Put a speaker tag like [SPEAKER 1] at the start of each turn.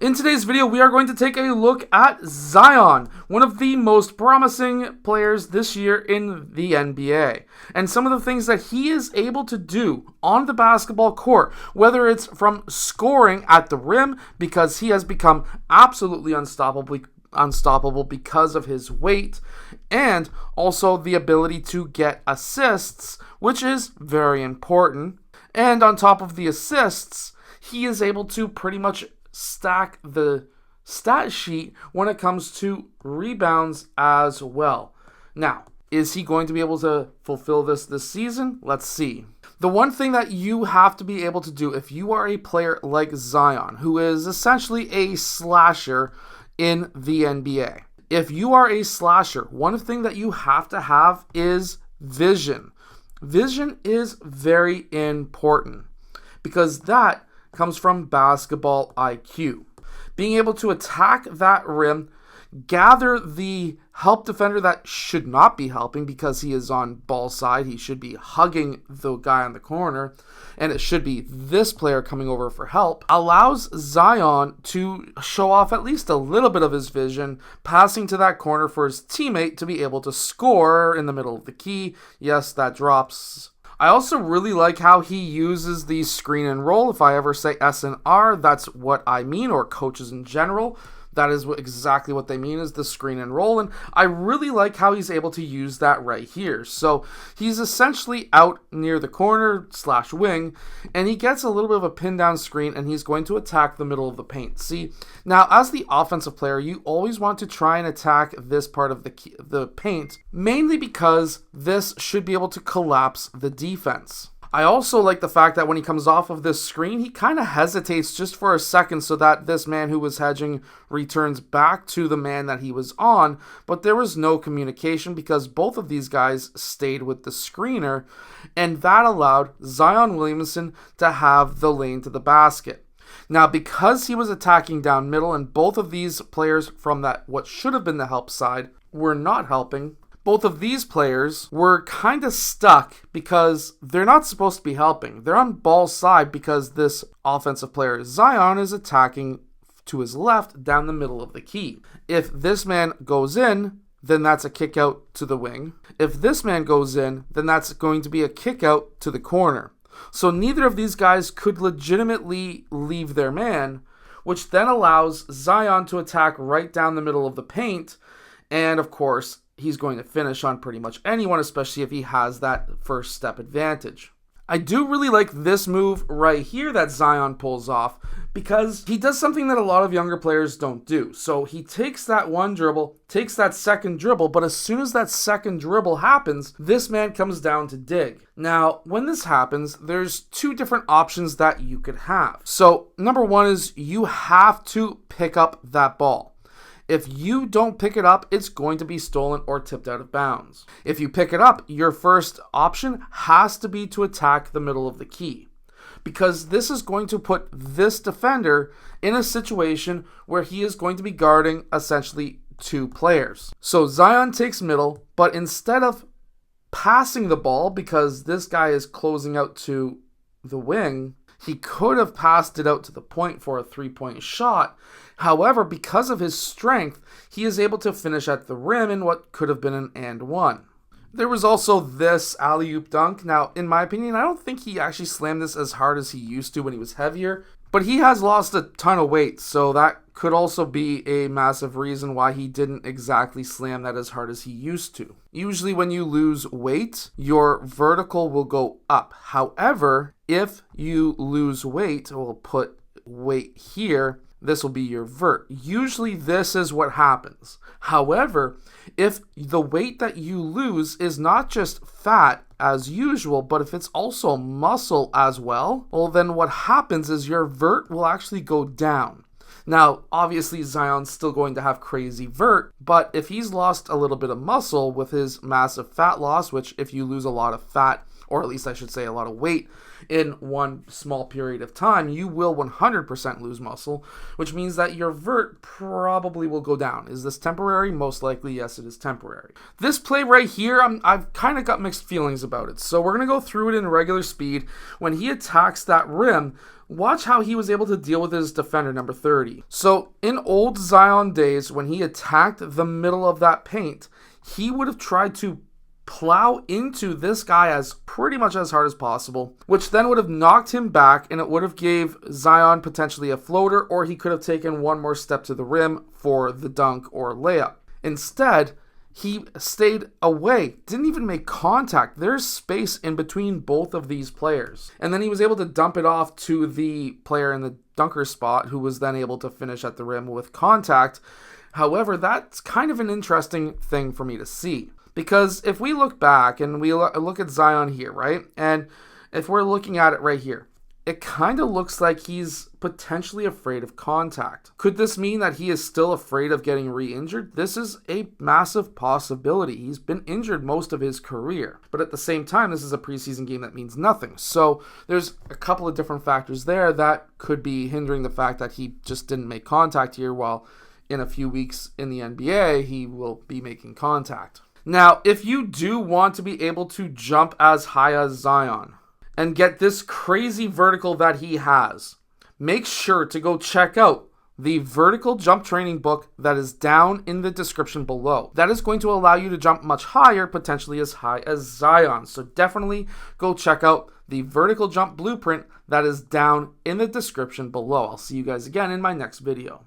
[SPEAKER 1] In today's video, we are going to take a look at Zion, one of the most promising players this year in the NBA, and some of the things that he is able to do on the basketball court, whether it's from scoring at the rim, because he has become absolutely unstoppable because of his weight, and also the ability to get assists, which is very important. And on top of the assists, he is able to pretty much stack the stat sheet when it comes to rebounds as well. Now, is he going to be able to fulfill this season? Let's see. The one thing that you have to be able to do if you are a player like Zion, who is essentially a slasher in the NBA. If you are a slasher, one thing that you have to have is vision. Vision is very important because that comes from basketball IQ. Being able to attack that rim, gather the help defender that should not be helping because he is on ball side. He should be hugging the guy on the corner, and it should be this player coming over for help, allows Zion to show off at least a little bit of his vision, passing to that corner for his teammate to be able to score in the middle of the key. Yes, that drops. I also really like how he uses the screen and roll. If I ever say S&R, that's what I mean, or coaches in general. That is exactly what they mean, is the screen and roll, and I really like how he's able to use that right here. So he's essentially out near the corner / wing, and he gets a little bit of a pin down screen, and he's going to attack the middle of the paint. See, now as the offensive player, you always want to try and attack this part of the paint, mainly because this should be able to collapse the defense. I also like the fact that when he comes off of this screen, he kind of hesitates just for a second so that this man who was hedging returns back to the man that he was on, but there was no communication because both of these guys stayed with the screener, and that allowed Zion Williamson to have the lane to the basket. Now, because he was attacking down middle and both of these players from that what should have been the help side were not helping, both of these players were kind of stuck because they're not supposed to be helping. They're on ball side because this offensive player, Zion, is attacking to his left down the middle of the key. If this man goes in, then that's a kick out to the wing. If this man goes in, then that's going to be a kick out to the corner. So neither of these guys could legitimately leave their man, which then allows Zion to attack right down the middle of the paint. And of course, he's going to finish on pretty much anyone, especially if he has that first step advantage. I do really like this move right here that Zion pulls off because he does something that a lot of younger players don't do. So he takes that one dribble, takes that second dribble, but as soon as that second dribble happens, this man comes down to dig. Now, when this happens, there's two different options that you could have. So number one is you have to pick up that ball. If you don't pick it up, it's going to be stolen or tipped out of bounds. If you pick it up, your first option has to be to attack the middle of the key, because this is going to put this defender in a situation where he is going to be guarding essentially two players. So Zion takes middle, but instead of passing the ball, because this guy is closing out to the wing, he could have passed it out to the point for a three-point shot. However, because of his strength, he is able to finish at the rim in what could have been an and one. There was also this alley-oop dunk. Now, in my opinion, I don't think he actually slammed this as hard as he used to when he was heavier, but he has lost a ton of weight, so that could also be a massive reason why he didn't exactly slam that as hard as he used to. Usually when you lose weight, your vertical will go up. However, if you lose weight, we'll put weight here, this will be your vert. Usually this is what happens. However, if the weight that you lose is not just fat as usual, but if it's also muscle as well, then what happens is your vert will actually go down. Now, obviously Zion's still going to have crazy vert, but if he's lost a little bit of muscle with his massive fat loss, which if you lose a lot of fat, or at least I should say a lot of weight, in one small period of time, you will 100% lose muscle, which means that your vert probably will go down. Is this temporary? Most likely, yes, it is temporary. This play right here, I've kind of got mixed feelings about it. So we're going to go through it in regular speed. When he attacks that rim, watch how he was able to deal with his defender, number 30. So in old Zion days, when he attacked the middle of that paint, he would have tried to plow into this guy as pretty much as hard as possible, which then would have knocked him back, and it would have gave Zion potentially a floater, or he could have taken one more step to the rim for the dunk or layup. Instead, he stayed away, didn't even make contact. There's space in between both of these players. And then he was able to dump it off to the player in the dunker spot, who was then able to finish at the rim with contact. However, that's kind of an interesting thing for me to see. Because if we look back and we look at Zion here, right? And if we're looking at it right here, it kind of looks like he's potentially afraid of contact. Could this mean that he is still afraid of getting re-injured? This is a massive possibility. He's been injured most of his career. But at the same time, this is a preseason game that means nothing. So there's a couple of different factors there that could be hindering the fact that he just didn't make contact here, while in a few weeks in the NBA, he will be making contact. Now, if you do want to be able to jump as high as Zion and get this crazy vertical that he has, make sure to go check out the vertical jump training book that is down in the description below. That is going to allow you to jump much higher, potentially as high as Zion. So definitely go check out the vertical jump blueprint that is down in the description below. I'll see you guys again in my next video.